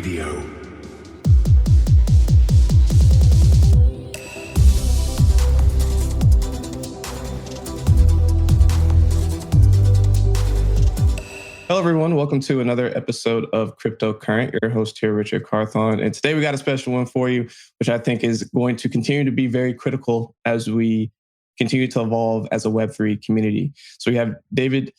Radio. Hello, everyone. Welcome to another episode of Cryptocurrent. Your host here, Richard Carthon. And today we got a special one for you, which I think is going to continue to be very critical as we continue to evolve as a Web3 community. So we have David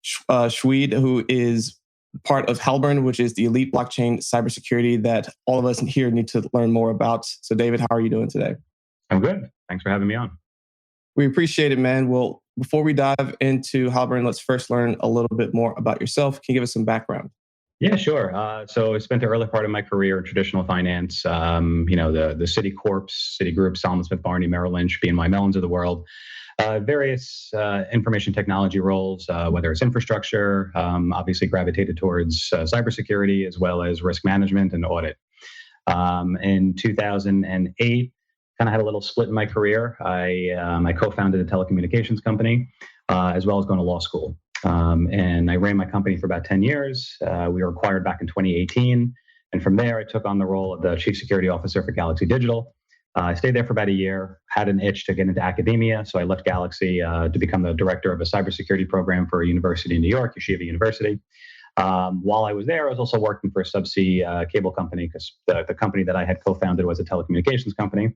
Schwed, who is part of Halborn, which is the elite blockchain cybersecurity that all of us here need to learn more about. So David, how are you doing today? I'm good. Thanks for having me on. We appreciate it, man. Well, before we dive into Halborn, let's first learn a little bit more about yourself. Can you give us some background? Yeah, sure. So I spent the early part of my career in traditional finance, the Citigroup, Salomon Smith Barney, Merrill Lynch, BNY Mellons of the world, various information technology roles, whether it's infrastructure, obviously gravitated towards cybersecurity, as well as risk management and audit. In 2008, kind of had a little split in my career. I co-founded a telecommunications company, as well as going to law school. And I ran my company for about 10 years. We were acquired back in 2018. And from there, I took on the role of the chief security officer for Galaxy Digital. I stayed there for about a year, had an itch to get into academia. So I left Galaxy to become the director of a cybersecurity program for a university in New York, Yeshiva University. While I was there, I was also working for a subsea cable company because the company that I had co-founded was a telecommunications company.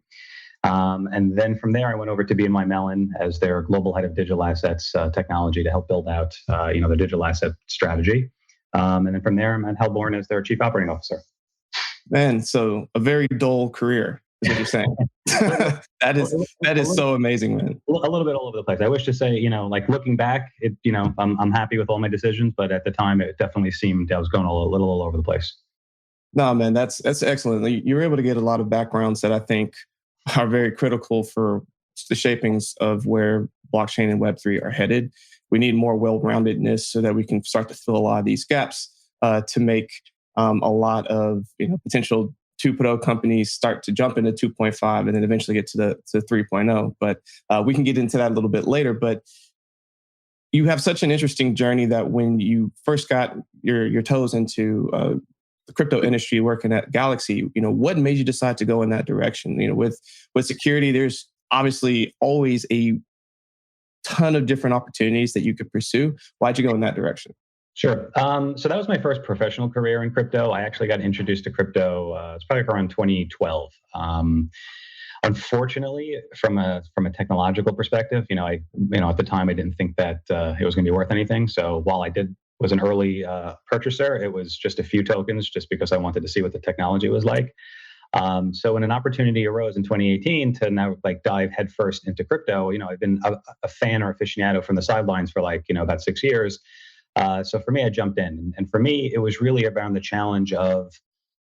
And then from there, I went over to BNY Mellon as their global head of digital assets technology to help build out, the digital asset strategy. And then from there, I'm at Halborn as their chief operating officer. Man, so a very dull career is what you're saying. That is so amazing, man. A little bit all over the place. I wish to say, looking back, I'm happy with all my decisions, but at the time, it definitely seemed I was going a little all over the place. No, man, that's excellent. You were able to get a lot of backgrounds that I think are very critical for the shapings of where blockchain and Web3 are headed. We need more well-roundedness so that we can start to fill a lot of these gaps to make a lot of potential 2.0 companies start to jump into 2.5 and then eventually get to 3.0. But we can get into that a little bit later. But you have such an interesting journey that when you first got your toes into the crypto industry working at Galaxy, what made you decide to go in that direction? With security, there's obviously always a ton of different opportunities that you could pursue. Why'd you go in that direction? Sure. So that was my first professional career in crypto. I actually got introduced to crypto. It's probably around 2012. Unfortunately, from a technological perspective, at the time I didn't think that it was going to be worth anything. So while I was an early purchaser, it was just a few tokens, just because I wanted to see what the technology was like. So when an opportunity arose in 2018 to now dive headfirst into crypto, I've been a fan or aficionado from the sidelines for about 6 years. So for me, I jumped in. And for me, it was really around the challenge of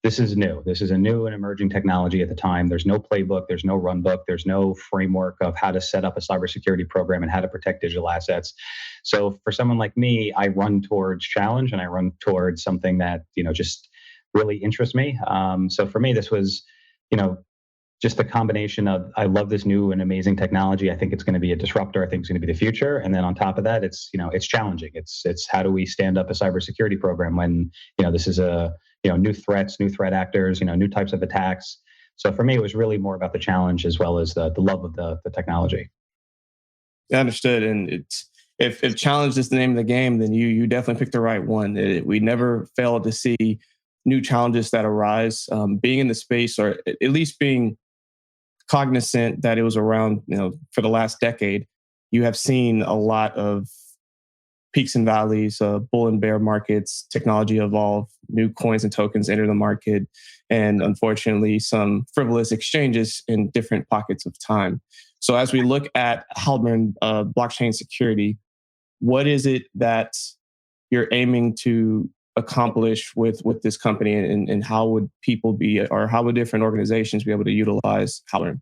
this is new. This is a new and emerging technology at the time. There's no playbook. There's no run book. There's no framework of how to set up a cybersecurity program and how to protect digital assets. So for someone like me, I run towards challenge and I run towards something that, just really interests me. So for me, this was, just a combination of, I love this new and amazing technology. I think it's going to be a disruptor. I think it's going to be the future. And then on top of that, it's challenging. It's how do we stand up a cybersecurity program when, this is new threats, new threat actors, new types of attacks. So for me, it was really more about the challenge as well as the love of the technology. Yeah, understood. And if challenge is the name of the game, then you definitely picked the right one. We never fail to see new challenges that arise. Being in the space, or at least being cognizant that it was around, for the last decade, you have seen a lot of peaks and valleys, bull and bear markets, technology evolve, new coins and tokens enter the market, and unfortunately, some frivolous exchanges in different pockets of time. So as we look at Halborn blockchain security, what is it that you're aiming to accomplish with this company, and how would people or how would different organizations be able to utilize Halborn?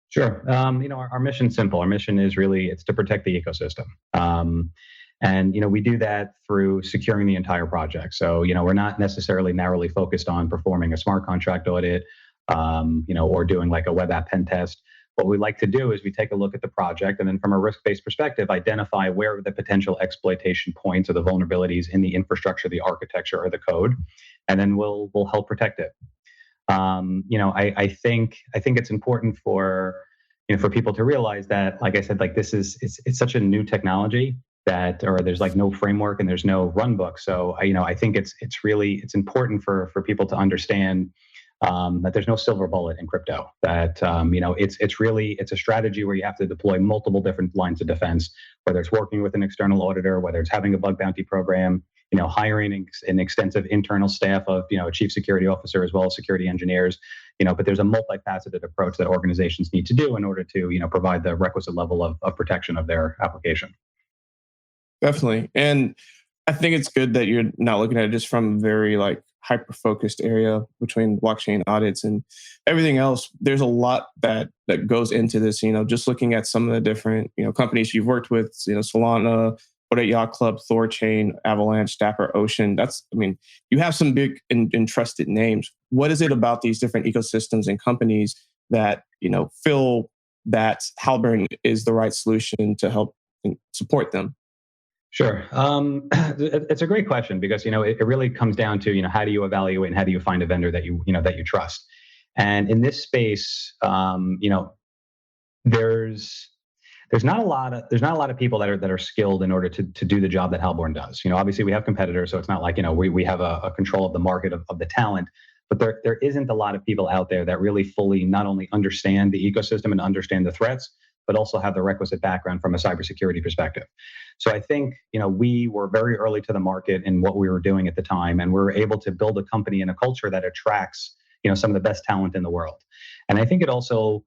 Sure. Our mission's simple. Our mission is really, it's to protect the ecosystem. And we do that through securing the entire project. So, we're not necessarily narrowly focused on performing a smart contract audit, or doing like a web app pen test. What we like to do is we take a look at the project and then from a risk-based perspective, identify where the potential exploitation points or the vulnerabilities in the infrastructure, the architecture, or the code. and then we'll help protect it. I think it's important for for people to realize that, like I said, like it's such a new technology that, or there's like no framework and there's no run book. So I think it's important for people to understand that there's no silver bullet in crypto. That it's a strategy where you have to deploy multiple different lines of defense, whether it's working with an external auditor, whether it's having a bug bounty program, hiring an extensive internal staff of a chief security officer as well as security engineers. But there's a multifaceted approach that organizations need to do in order to provide the requisite level of protection of their application. Definitely. And I think it's good that you're not looking at it just from a very hyper-focused area between blockchain audits and everything else. There's a lot that goes into this, just looking at some of the different, companies you've worked with, Solana, Bored Yacht Club, Thorchain, Avalanche, Dapper Ocean. You have some big and trusted names. What is it about these different ecosystems and companies that, feel that Halborn is the right solution to help support them? Sure. It's a great question because, it really comes down to, how do you evaluate and how do you find a vendor that you trust? And in this space, there's not a lot of people that are skilled in order to do the job that Halborn does. Obviously we have competitors, so it's not like, we have a control of the market of the talent, but there isn't a lot of people out there that really fully not only understand the ecosystem and understand the threats, but also have the requisite background from a cybersecurity perspective. So I think, we were very early to the market in what we were doing at the time, and we were able to build a company and a culture that attracts, some of the best talent in the world. And I think it also,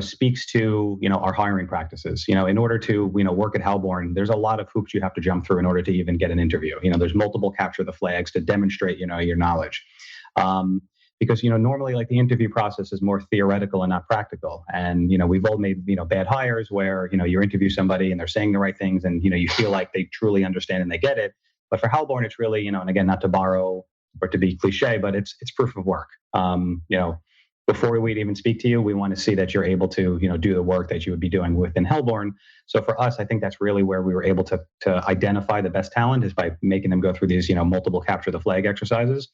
speaks to, our hiring practices. In order to, work at Halborn, there's a lot of hoops you have to jump through in order to even get an interview. There's multiple capture the flags to demonstrate, your knowledge. Because normally the interview process is more theoretical and not practical, and we've all made bad hires where you interview somebody and they're saying the right things and you feel like they truly understand and they get it. But for Halborn, it's really and again, not to borrow or to be cliche, but it's proof of work. Before we'd even speak to you, we want to see that you're able to do the work that you would be doing within Halborn. So for us, I think that's really where we were able to identify the best talent is by making them go through these multiple capture the flag exercises.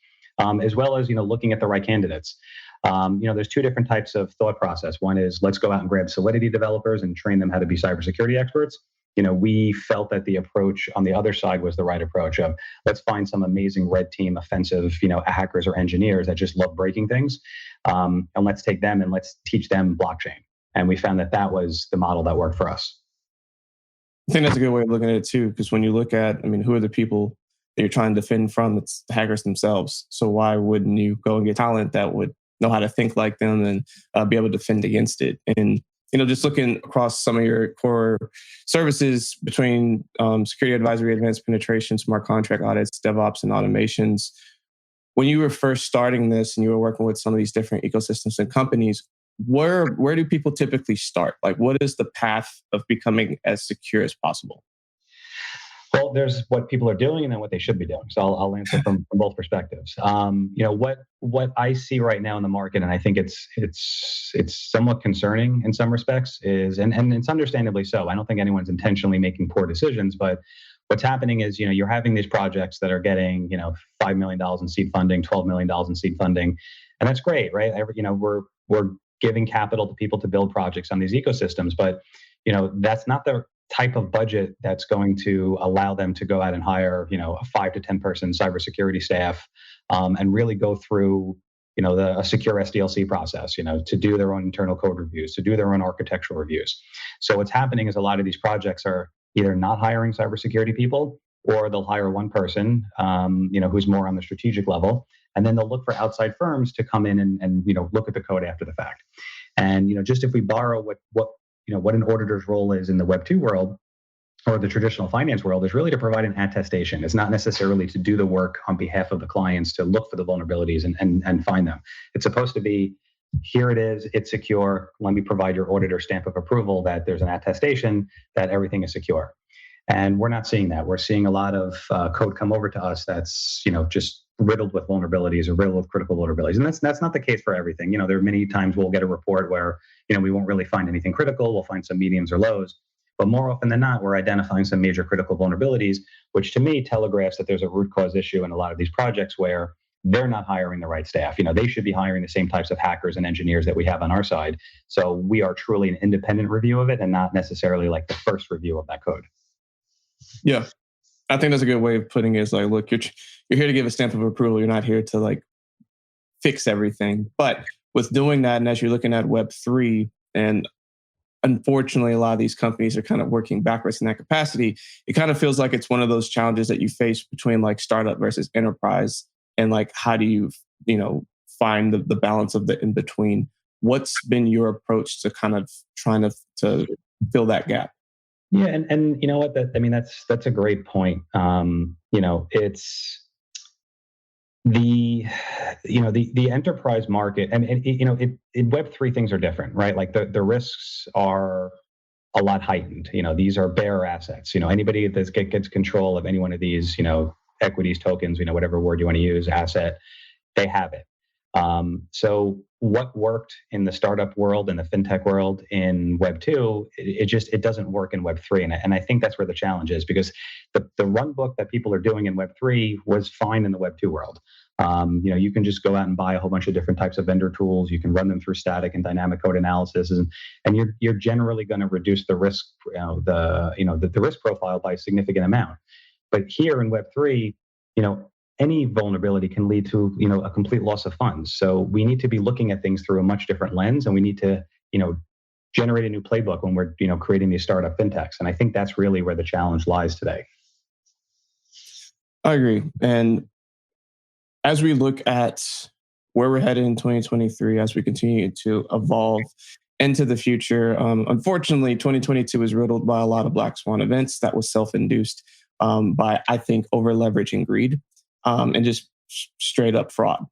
As well as looking at the right candidates. There's two different types of thought process. One is let's go out and grab Solidity developers and train them how to be cybersecurity experts. We felt that the approach on the other side was the right approach of let's find some amazing red team offensive hackers or engineers that just love breaking things, and let's take them and let's teach them blockchain. And we found that was the model that worked for us. I think that's a good way of looking at it too, because when you look at, who are the people that you're trying to defend from? It's the hackers themselves. So why wouldn't you go and get talent that would know how to think like them and be able to defend against it? And just looking across some of your core services between security advisory, advanced penetration, smart contract audits, DevOps, and automations. When you were first starting this and you were working with some of these different ecosystems and companies, where do people typically start? What is the path of becoming as secure as possible? Well, there's what people are doing and then what they should be doing. So I'll answer from both perspectives. What I see right now in the market, and I think it's somewhat concerning in some respects, is and it's understandably so. I don't think anyone's intentionally making poor decisions, but what's happening is you're having these projects that are getting $5 million in seed funding, $12 million in seed funding, and that's great, right? We're giving capital to people to build projects on these ecosystems, but that's not the type of budget that's going to allow them to go out and hire, a 5 to 10 person cybersecurity staff, and really go through, a secure SDLC process, to do their own internal code reviews, to do their own architectural reviews. So what's happening is a lot of these projects are either not hiring cybersecurity people, or they'll hire one person, who's more on the strategic level, and then they'll look for outside firms to come in and look at the code after the fact. And just if we borrow what an auditor's role is in the Web 2 world or the traditional finance world is really to provide an attestation. It's not necessarily to do the work on behalf of the clients to look for the vulnerabilities and find them. It's supposed to be, here it is, it's secure. Let me provide your auditor stamp of approval that there's an attestation that everything is secure. And we're not seeing that. We're seeing a lot of code come over to us that's just riddled with vulnerabilities or riddled with critical vulnerabilities. And that's not the case for everything. There are many times we'll get a report where we won't really find anything critical. We'll find some mediums or lows. But more often than not, we're identifying some major critical vulnerabilities, which to me telegraphs that there's a root cause issue in a lot of these projects where they're not hiring the right staff. They should be hiring the same types of hackers and engineers that we have on our side. So we are truly an independent review of it and not necessarily like the first review of that code. Yeah. I think that's a good way of putting it. Is like, look, you're here to give a stamp of approval. You're not here to like fix everything. But with doing that, and as you're looking at Web3, and unfortunately, a lot of these companies are kind of working backwards in that capacity, it kind of feels like it's one of those challenges that you face between like startup versus enterprise. And like, how do you, find the balance of the in between? What's been your approach to kind of trying to fill that gap? Yeah, and you know what? That's a great point. It's the enterprise market, and in Web3 things are different, right? Like the risks are a lot heightened. These are bearer assets. Anybody that gets control of any one of these, equities, tokens, whatever word you want to use, asset, they have it. So what worked in the startup world and the fintech world in Web 2, it doesn't work in Web 3. And I think that's where the challenge is, because the run book that people are doing in Web 3 was fine in the Web 2 world. You can just go out and buy a whole bunch of different types of vendor tools. You can run them through static and dynamic code analysis, and you're generally going to reduce the risk, the risk profile by a significant amount. But here in Web 3, any vulnerability can lead to, a complete loss of funds. So we need to be looking at things through a much different lens, and we need to, generate a new playbook when we're, creating these startup fintechs. And I think that's really where the challenge lies today. I agree. And as we look at where we're headed in 2023, as we continue to evolve into the future, unfortunately, 2022 was riddled by a lot of black swan events that was self-induced by, I think, over-leveraging greed. And just straight up fraud.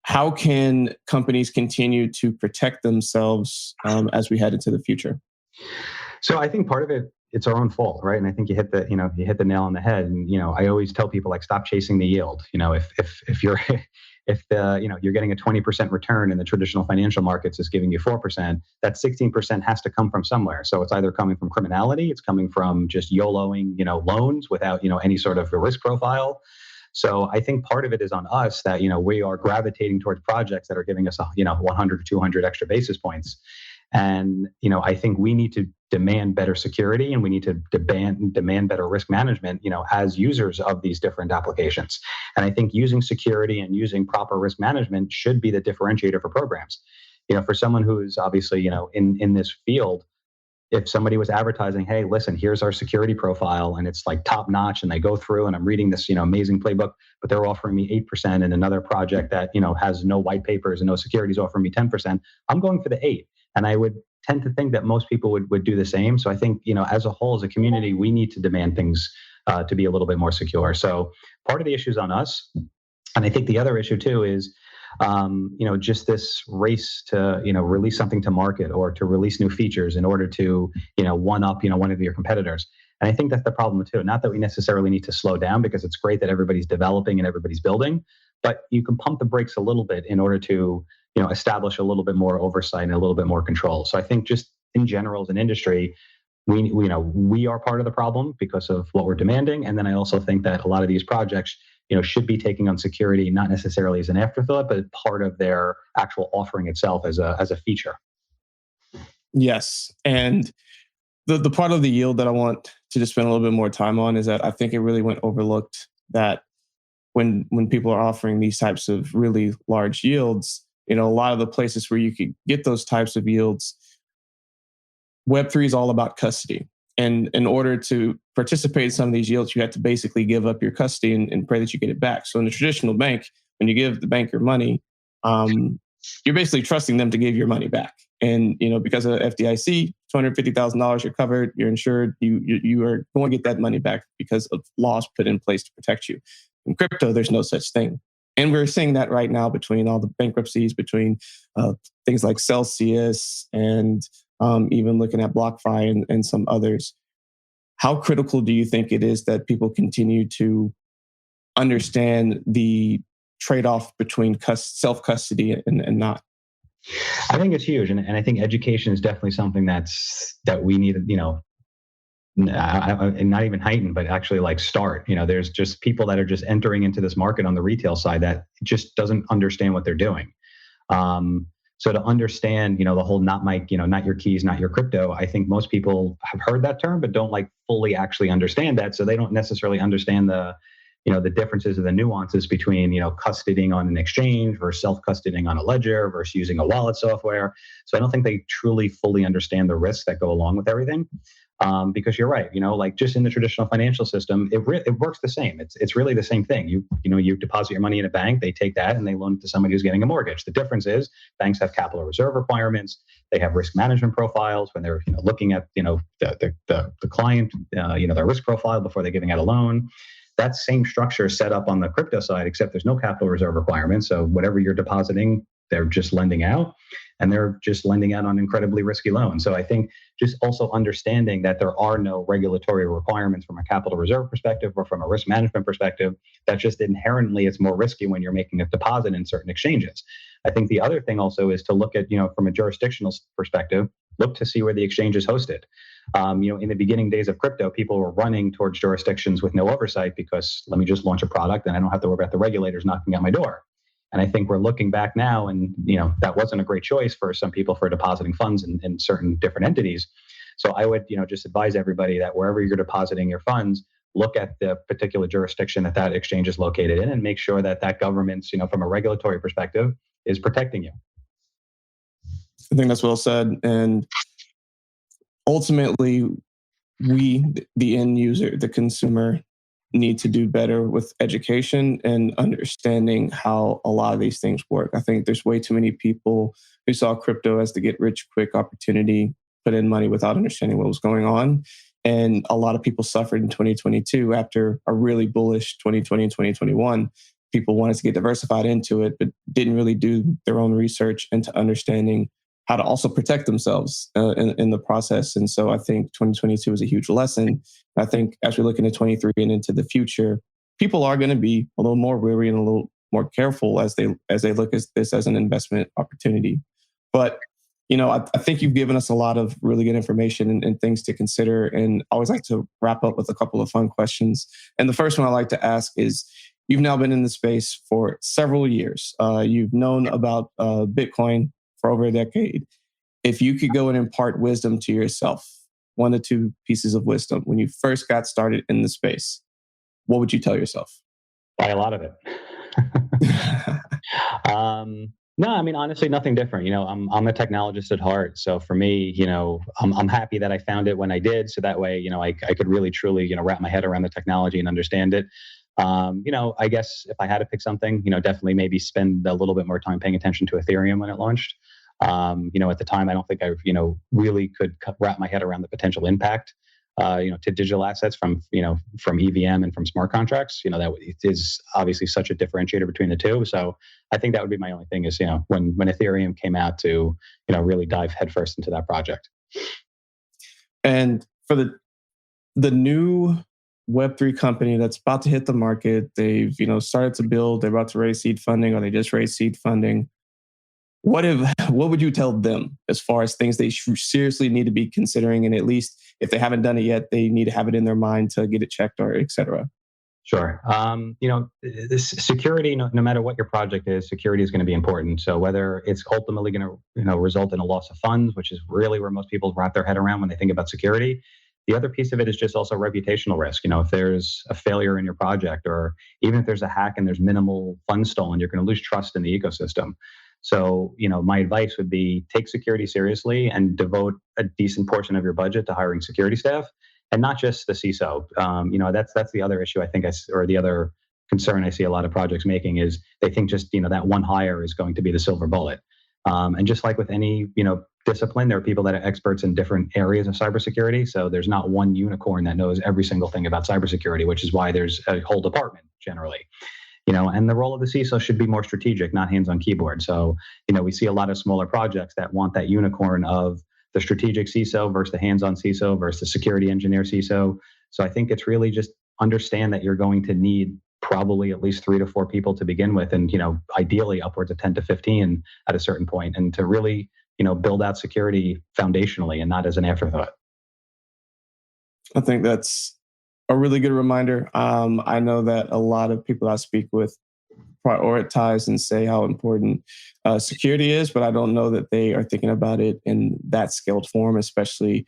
How can companies continue to protect themselves as we head into the future? So I think part of it's our own fault, right? And I think you hit the nail on the head. And I always tell people, like, stop chasing the yield. If you're you're getting a 20% return and the traditional financial markets is giving you 4%, that 16% has to come from somewhere. So it's either coming from criminality, it's coming from just YOLOing loans without any sort of a risk profile. So I think part of it is on us that, we are gravitating towards projects that are giving us, 100 or 200 extra basis points. And, I think we need to demand better security, and we need to demand better risk management, as users of these different applications. And I think using security and using proper risk management should be the differentiator for programs. For someone who's obviously, in this field, if somebody was advertising, hey, listen, here's our security profile, and it's like top notch, and they go through and I'm reading this, amazing playbook, but they're offering me 8%, and another project that, has no white papers and no security is offering me 10%, I'm going for the 8. And I would tend to think that most people would do the same. So I think, as a whole, as a community, we need to demand things to be a little bit more secure. So part of the issue is on us. And I think the other issue too is, just this race to, release something to market or to release new features in order to, one up, one of your competitors. And I think that's the problem too. Not that we necessarily need to slow down, because it's great that everybody's developing and everybody's building, but you can pump the brakes a little bit in order to, establish a little bit more oversight and a little bit more control. So I think just in general, as an industry, we are part of the problem because of what we're demanding. And then I also think that a lot of these projects, should be taking on security, not necessarily as an afterthought, but part of their actual offering itself as a feature. Yes. And the part of the yield that I want to just spend a little bit more time on is that I think it really went overlooked that when people are offering these types of really large yields, a lot of the places where you could get those types of yields, Web3 is all about custody. And in order to participate in some of these yields, you have to basically give up your custody and pray that you get it back. So in the traditional bank, when you give the bank your money, you're basically trusting them to give your money back. And because of FDIC, $250,000, you're covered, you're insured, you are going to get that money back because of laws put in place to protect you. In crypto, there's no such thing. And we're seeing that right now between all the bankruptcies, between things like Celsius and even looking at BlockFi and some others. How critical do you think it is that people continue to understand the trade-off between self-custody and not? I think it's huge. And I think education is definitely something that we need, not even heightened, but actually like start. There's just people that are just entering into this market on the retail side that just doesn't understand what they're doing. So to understand, the whole not your keys, not your crypto, I think most people have heard that term, but don't like fully actually understand that. So they don't necessarily understand the differences and the nuances between, custodying on an exchange versus self-custodying on a ledger versus using a wallet software. So I don't think they truly fully understand the risks that go along with everything. Because you're right, like just in the traditional financial system, it works the same. It's really the same thing. You deposit your money in a bank, they take that and they loan it to somebody who's getting a mortgage. The difference is banks have capital reserve requirements. They have risk management profiles when they're looking at the client, their risk profile before they're giving out a loan. That same structure is set up on the crypto side, except there's no capital reserve requirements. So whatever you're depositing, they're just lending out, and they're just lending out on incredibly risky loans. So I think just also understanding that there are no regulatory requirements from a capital reserve perspective or from a risk management perspective, that just inherently it's more risky when you're making a deposit in certain exchanges. I think the other thing also is to look at, from a jurisdictional perspective, look to see where the exchange is hosted. In the beginning days of crypto, people were running towards jurisdictions with no oversight because let me just launch a product and I don't have to worry about the regulators knocking at my door. And I think we're looking back now and, that wasn't a great choice for some people for depositing funds in certain different entities. So I would, just advise everybody that wherever you're depositing your funds, look at the particular jurisdiction that exchange is located in and make sure that government's, from a regulatory perspective, is protecting you. I think that's well said. And ultimately, we, the end user, the consumer, need to do better with education and understanding how a lot of these things work. I think there's way too many people who saw crypto as the get rich quick opportunity, put in money without understanding what was going on. And a lot of people suffered in 2022 after a really bullish 2020 and 2021. People wanted to get diversified into it, but didn't really do their own research into understanding how to also protect themselves in the process. And so I think 2022 was a huge lesson. I think as we look into 23 and into the future, people are going to be a little more wary and a little more careful as they look at this as an investment opportunity. But, I think you've given us a lot of really good information and things to consider. And I always like to wrap up with a couple of fun questions. And the first one I like to ask is, you've now been in the space for several years. You've known about Bitcoin for over a decade. If you could go and impart wisdom to yourself, 1 to 2 pieces of wisdom when you first got started in the space, what would you tell yourself? Buy a lot of it. No, I mean, honestly, nothing different. I'm a technologist at heart. So for me, I'm happy that I found it when I did. So that way, I could really, truly, wrap my head around the technology and understand it. I guess if I had to pick something, definitely maybe spend a little bit more time paying attention to Ethereum when it launched. At the time, I don't think I, really could wrap my head around the potential impact, to digital assets from EVM and from smart contracts. That is obviously such a differentiator between the two. So I think that would be my only thing is, when Ethereum came out to, really dive headfirst into that project. And for the new Web3 company that's about to hit the market, they've started to build, they're about to raise seed funding, or they just raised seed funding. What would you tell them as far as things they seriously need to be considering, and at least if they haven't done it yet, they need to have it in their mind to get it checked, or et cetera? Sure. This security, no matter what your project is, security is going to be important. So whether it's ultimately going to result in a loss of funds, which is really where most people wrap their head around when they think about security. The other piece of it is just also reputational risk. If there's a failure in your project, or even if there's a hack and there's minimal funds stolen, you're going to lose trust in the ecosystem. So, my advice would be take security seriously and devote a decent portion of your budget to hiring security staff, and not just the CISO. That's the other issue I think, or the other concern I see a lot of projects making is they think just, that one hire is going to be the silver bullet. And just like with any, discipline, there are people that are experts in different areas of cybersecurity. So there's not one unicorn that knows every single thing about cybersecurity, which is why there's a whole department generally. And the role of the CISO should be more strategic, not hands on keyboard. So, we see a lot of smaller projects that want that unicorn of the strategic CISO versus the hands on CISO versus the security engineer CISO. So I think it's really just understand that you're going to need probably at least 3 to 4 people to begin with, and ideally upwards of 10 to 15 at a certain point, and to really build out security foundationally and not as an afterthought. I think that's a really good reminder. I know that a lot of people I speak with prioritize and say how important security is, but I don't know that they are thinking about it in that scaled form, especially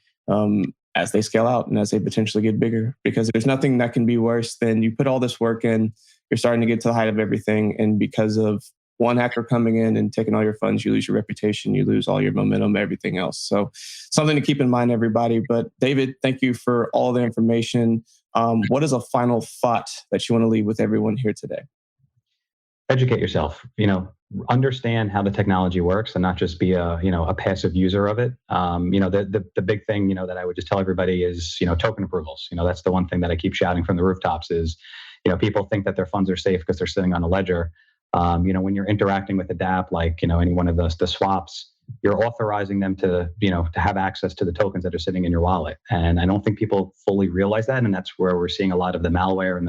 as they scale out and as they potentially get bigger. Because there's nothing that can be worse than you put all this work in, you're starting to get to the height of everything, and because of one hacker coming in and taking all your funds, you lose your reputation, you lose all your momentum, everything else. So something to keep in mind, everybody. But David, thank you for all the information. What is a final thought that you want to leave with everyone here today? Educate yourself, understand how the technology works and not just be a passive user of it. The big thing, that I would just tell everybody is, token approvals. That's the one thing that I keep shouting from the rooftops is, people think that their funds are safe because they're sitting on a ledger. When you're interacting with a DApp, like, any one of the swaps, you're authorizing them to have access to the tokens that are sitting in your wallet. And I don't think people fully realize that. And that's where we're seeing a lot of the malware and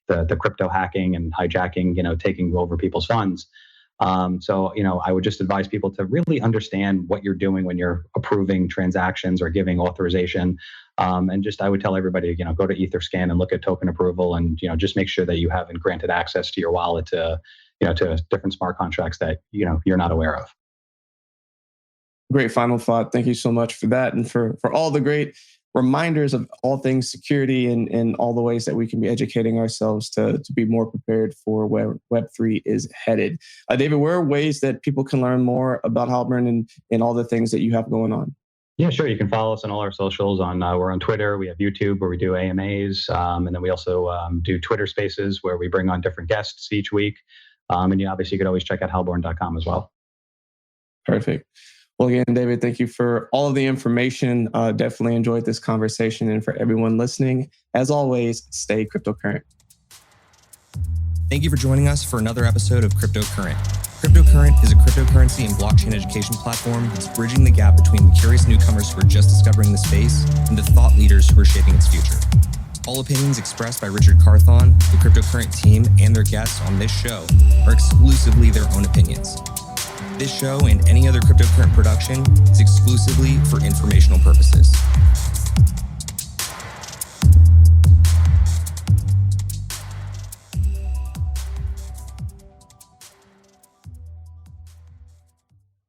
the crypto hacking and hijacking, taking over people's funds. So I would just advise people to really understand what you're doing when you're approving transactions or giving authorization. I would tell everybody, go to Etherscan and look at token approval and, just make sure that you haven't granted access to your wallet to different smart contracts that, you're not aware of. Great final thought. Thank you so much for that. And for all the great reminders of all things security and all the ways that we can be educating ourselves to be more prepared for where Web3 is headed. David, where are ways that people can learn more about Halborn and all the things that you have going on? Yeah, sure. You can follow us on all our socials. We're on Twitter. We have YouTube where we do AMAs. And then we also do Twitter Spaces where we bring on different guests each week. And you could always check out halborn.com as well. Perfect. Well, again, David, thank you for all of the information. Definitely enjoyed this conversation. And for everyone listening, as always, stay cryptocurrent. Thank you for joining us for another episode of Cryptocurrent. Cryptocurrent is a cryptocurrency and blockchain education platform that's bridging the gap between the curious newcomers who are just discovering the space and the thought leaders who are shaping its future. All opinions expressed by Richard Carthon, the Cryptocurrent team, and their guests on this show are exclusively their own opinions. This show and any other Cryptocurrent production is exclusively for informational purposes.